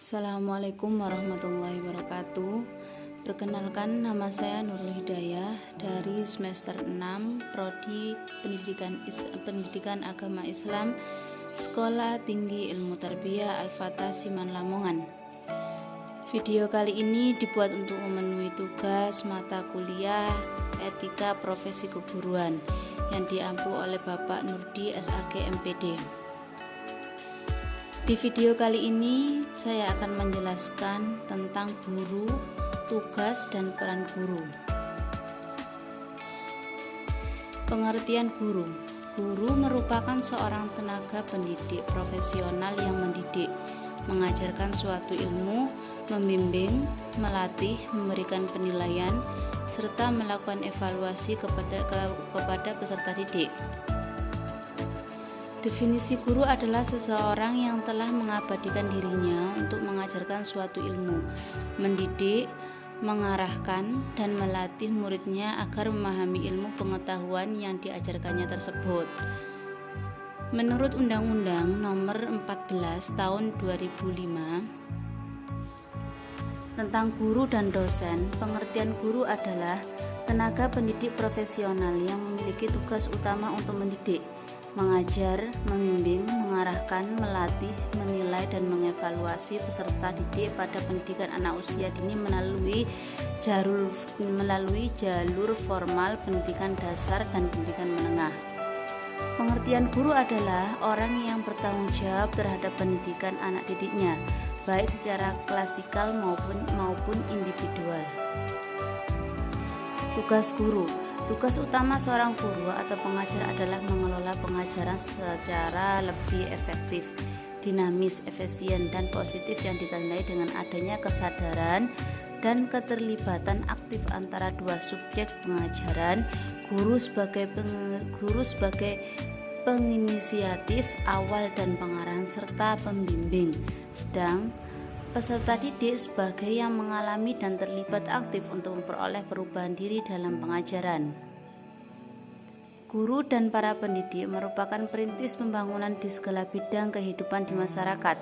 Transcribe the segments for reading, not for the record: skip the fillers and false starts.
Assalamualaikum warahmatullahi wabarakatuh. Perkenalkan, nama saya Nurul Hidayah dari semester 6 Prodi Pendidikan Agama Islam Sekolah Tinggi Ilmu Tarbiyah Al-Fatah Siman Lamongan. Video kali ini dibuat untuk memenuhi tugas mata kuliah Etika Profesi Keguruan yang diampu oleh Bapak Nurdi SAG MPD. Di video kali ini saya akan menjelaskan tentang guru, tugas, dan peran guru. Pengertian guru. Guru merupakan seorang tenaga pendidik profesional yang mendidik, mengajarkan suatu ilmu, membimbing, melatih, memberikan penilaian, serta melakukan evaluasi kepada peserta didik. Definisi guru adalah seseorang yang telah mengabdikan dirinya untuk mengajarkan suatu ilmu, mendidik, mengarahkan, dan melatih muridnya agar memahami ilmu pengetahuan yang diajarkannya tersebut. Menurut Undang-Undang Nomor 14 Tahun 2005 tentang guru dan dosen, pengertian guru adalah tenaga pendidik profesional yang memiliki tugas utama untuk mendidik, mengajar, membimbing, mengarahkan, melatih, menilai, dan mengevaluasi peserta didik pada pendidikan anak usia dini melalui jalur formal pendidikan dasar dan pendidikan menengah. Pengertian guru adalah orang yang bertanggung jawab terhadap pendidikan anak didiknya, baik secara klasikal maupun individual. Tugas guru. Tugas utama seorang guru atau pengajar adalah mengelola pengajaran secara lebih efektif, dinamis, efisien, dan positif yang ditandai dengan adanya kesadaran dan keterlibatan aktif antara dua subjek pengajaran, guru sebagai penginisiatif awal dan pengarahan serta pembimbing, sedang peserta didik sebagai yang mengalami dan terlibat aktif untuk memperoleh perubahan diri dalam pengajaran. Guru dan para pendidik merupakan perintis pembangunan di segala bidang kehidupan di masyarakat.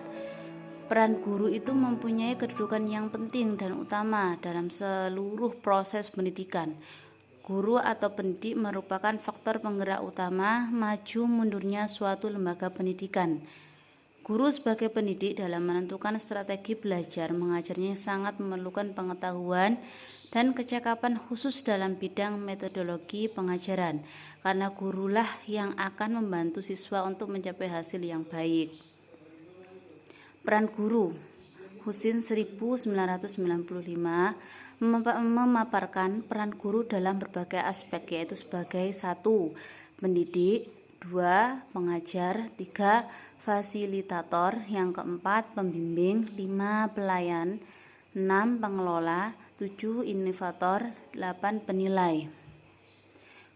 Peran guru itu mempunyai kedudukan yang penting dan utama dalam seluruh proses pendidikan. Guru atau pendidik merupakan faktor penggerak utama maju mundurnya suatu lembaga pendidikan. Guru sebagai pendidik dalam menentukan strategi belajar mengajarnya sangat memerlukan pengetahuan dan kecakapan khusus dalam bidang metodologi pengajaran, karena gurulah yang akan membantu siswa untuk mencapai hasil yang baik. Peran guru. Husin 1995 memaparkan peran guru dalam berbagai aspek, yaitu sebagai 1. Pendidik, 2. Pengajar, 3. Fasilitator, yang keempat pembimbing, 5. Pelayan, 6. Pengelola, 7. Inovator, 8. Penilai.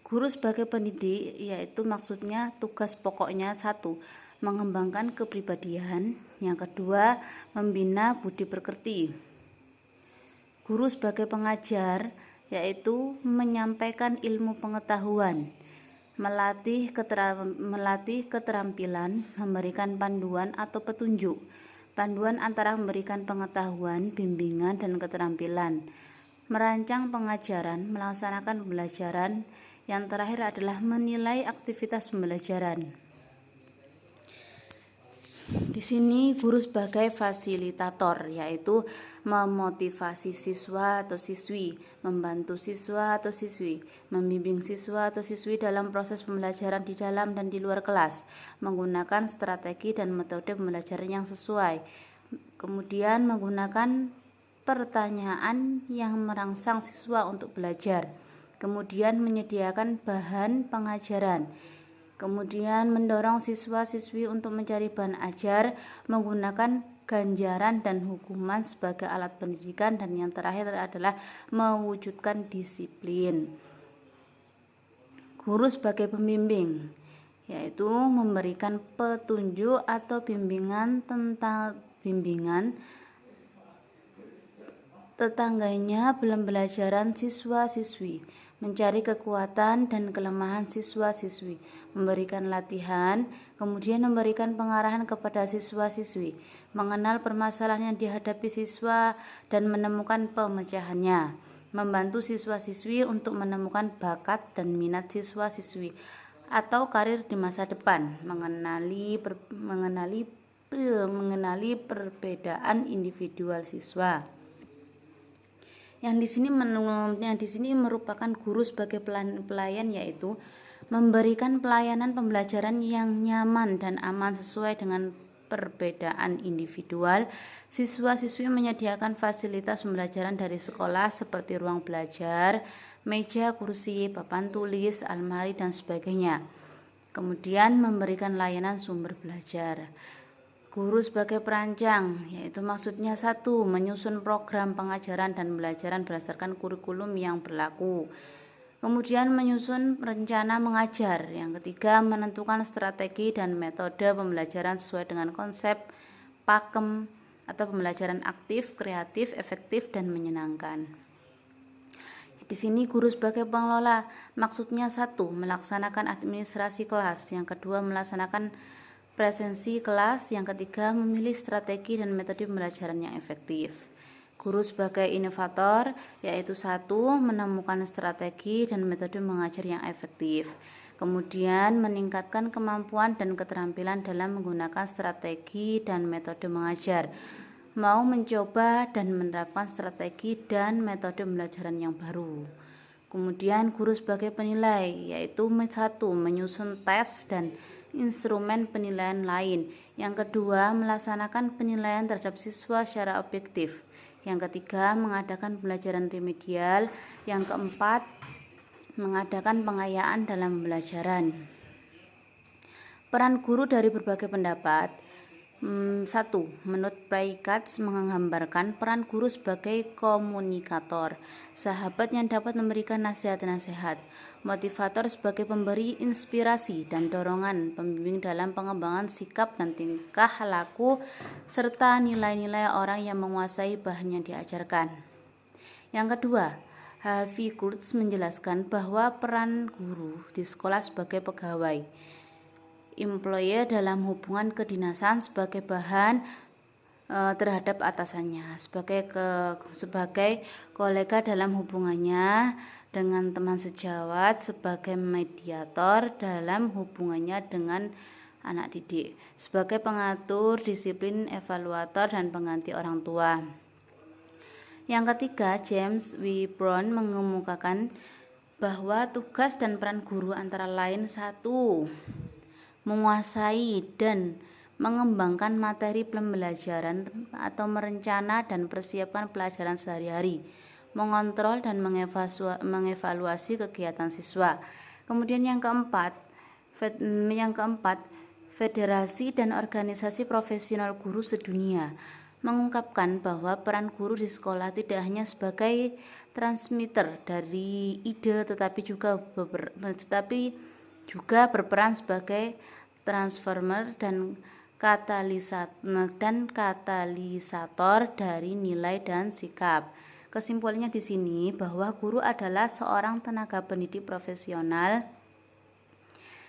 Guru sebagai pendidik yaitu maksudnya tugas pokoknya 1. Mengembangkan kepribadian, yang kedua membina budi pekerti. Guru sebagai pengajar yaitu menyampaikan ilmu pengetahuan, melatih keterampilan, memberikan panduan atau petunjuk. Panduan antara memberikan pengetahuan, bimbingan, dan keterampilan. Merancang pengajaran, melaksanakan pembelajaran. Yang terakhir adalah menilai aktivitas pembelajaran. Di sini guru sebagai fasilitator, yaitu memotivasi siswa atau siswi, membantu siswa atau siswi, membimbing siswa atau siswi dalam proses pembelajaran di dalam dan di luar kelas, menggunakan strategi dan metode pembelajaran yang sesuai, kemudian menggunakan pertanyaan yang merangsang siswa untuk belajar, kemudian menyediakan bahan pengajaran, kemudian mendorong siswa-siswi untuk mencari bahan ajar, menggunakan ganjaran dan hukuman sebagai alat pendidikan, dan yang terakhir adalah mewujudkan disiplin. Guru sebagai pembimbing yaitu memberikan petunjuk atau bimbingan tetangganya pembelajaran siswa-siswi, mencari kekuatan dan kelemahan siswa-siswi, memberikan latihan, kemudian memberikan pengarahan kepada siswa-siswi, mengenal permasalahan yang dihadapi siswa dan menemukan pemecahannya, membantu siswa-siswi untuk menemukan bakat dan minat siswa-siswi atau karir di masa depan, mengenali perbedaan individual siswa. Yang di sini merupakan guru sebagai pelayan, yaitu memberikan pelayanan pembelajaran yang nyaman dan aman sesuai dengan perbedaan individual. Siswa-siswi menyediakan fasilitas pembelajaran dari sekolah seperti ruang belajar, meja, kursi, papan tulis, almari, dan sebagainya. Kemudian memberikan layanan sumber belajar. Guru sebagai perancang, yaitu maksudnya 1. Menyusun program pengajaran dan pembelajaran berdasarkan kurikulum yang berlaku. Kemudian menyusun rencana mengajar. Yang ketiga, menentukan strategi dan metode pembelajaran sesuai dengan konsep pakem atau pembelajaran aktif, kreatif, efektif, dan menyenangkan. Di sini guru sebagai pengelola, maksudnya 1. Melaksanakan administrasi kelas. Yang kedua, melaksanakan presensi kelas. Yang ketiga, memilih strategi dan metode pembelajaran yang efektif. Guru sebagai inovator, yaitu 1. Menemukan strategi dan metode mengajar yang efektif. Kemudian meningkatkan kemampuan dan keterampilan dalam menggunakan strategi dan metode mengajar. Mau mencoba dan menerapkan strategi dan metode pembelajaran yang baru. Kemudian guru sebagai penilai, yaitu 1. Menyusun tes dan instrumen penilaian lain. Yang kedua, melaksanakan penilaian terhadap siswa secara objektif. Yang ketiga, mengadakan pembelajaran remedial. Yang keempat, mengadakan pengayaan dalam pembelajaran. Peran guru dari berbagai pendapat. 1. Menurut Prikatz menggambarkan peran guru sebagai komunikator, sahabat yang dapat memberikan nasihat-nasihat, motivator sebagai pemberi inspirasi dan dorongan, pembimbing dalam pengembangan sikap dan tingkah laku, serta nilai-nilai orang yang menguasai bahan yang diajarkan. Yang kedua, Harvey Kurtz menjelaskan bahwa peran guru di sekolah sebagai pegawai, employer dalam hubungan kedinasan sebagai bahan terhadap atasannya, sebagai kolega dalam hubungannya dengan teman sejawat, sebagai mediator dalam hubungannya dengan anak didik, sebagai pengatur disiplin, evaluator, dan pengganti orang tua. Yang ketiga, James W. Brown mengemukakan bahwa tugas dan peran guru antara lain 1. Menguasai dan mengembangkan materi pembelajaran atau merencana dan persiapkan pelajaran sehari-hari, mengontrol dan mengevaluasi kegiatan siswa. Kemudian yang keempat, federasi dan organisasi profesional guru sedunia mengungkapkan bahwa peran guru di sekolah tidak hanya sebagai transmitter dari ide tetapi juga berperan sebagai transformer dan katalisator dari nilai dan sikap. Kesimpulannya di sini bahwa guru adalah seorang tenaga pendidik profesional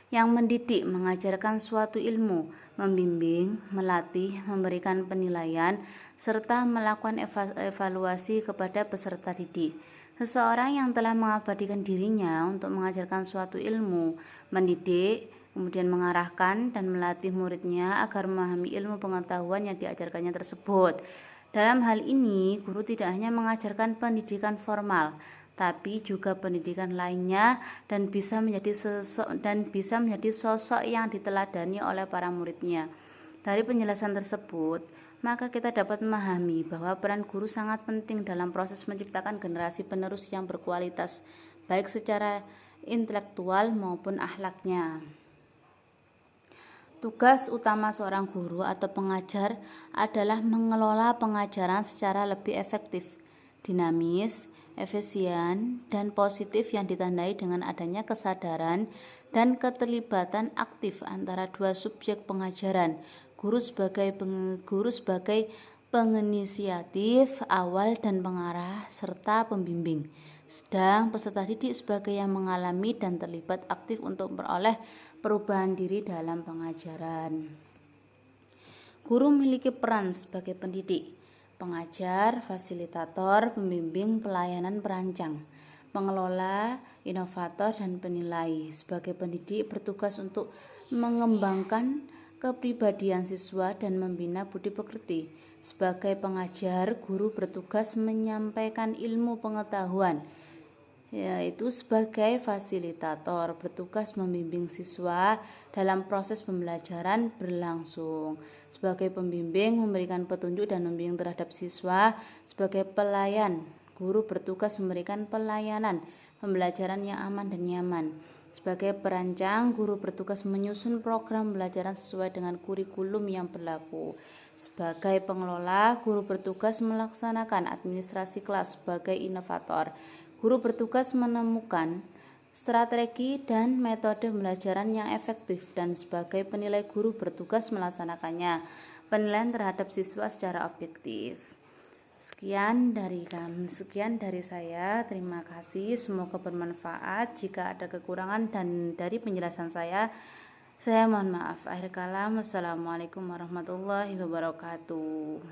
yang mendidik, mengajarkan suatu ilmu, membimbing, melatih, memberikan penilaian, serta melakukan evaluasi kepada peserta didik. Seseorang yang telah mengabdikan dirinya untuk mengajarkan suatu ilmu, mendidik, kemudian mengarahkan dan melatih muridnya agar memahami ilmu pengetahuan yang diajarkannya tersebut. Dalam hal ini, guru tidak hanya mengajarkan pendidikan formal, tapi juga pendidikan lainnya dan bisa menjadi sosok yang diteladani oleh para muridnya. Dari penjelasan tersebut, maka kita dapat memahami bahwa peran guru sangat penting dalam proses menciptakan generasi penerus yang berkualitas, baik secara intelektual maupun akhlaknya. Tugas utama seorang guru atau pengajar adalah mengelola pengajaran secara lebih efektif, dinamis, efisien, dan positif yang ditandai dengan adanya kesadaran dan keterlibatan aktif antara dua subjek pengajaran, guru sebagai penginisiatif awal dan pengarah, serta pembimbing. sedang peserta didik sebagai yang mengalami dan terlibat aktif untuk memperoleh perubahan diri dalam pengajaran. Guru memiliki peran sebagai pendidik, pengajar, fasilitator, pembimbing, pelayanan, perancang, pengelola, inovator, dan penilai. Sebagai pendidik bertugas untuk mengembangkan kepribadian siswa dan membina budi pekerti. Sebagai pengajar, guru bertugas menyampaikan ilmu pengetahuan, yaitu sebagai fasilitator bertugas membimbing siswa dalam proses pembelajaran berlangsung. Sebagai pembimbing memberikan petunjuk dan membimbing terhadap siswa. Sebagai pelayan, guru bertugas memberikan pelayanan pembelajaran yang aman dan nyaman. Sebagai perancang, guru bertugas menyusun program pembelajaran sesuai dengan kurikulum yang berlaku. Sebagai pengelola, guru bertugas melaksanakan administrasi kelas. Sebagai inovator, guru bertugas menemukan strategi dan metode pembelajaran yang efektif, dan sebagai penilai, guru bertugas melaksanakannya penilaian terhadap siswa secara objektif. Sekian dari saya. Terima kasih, semoga bermanfaat. Jika ada kekurangan dan dari penjelasan saya mohon maaf. Akhir kalam, wassalamualaikum warahmatullahi wabarakatuh.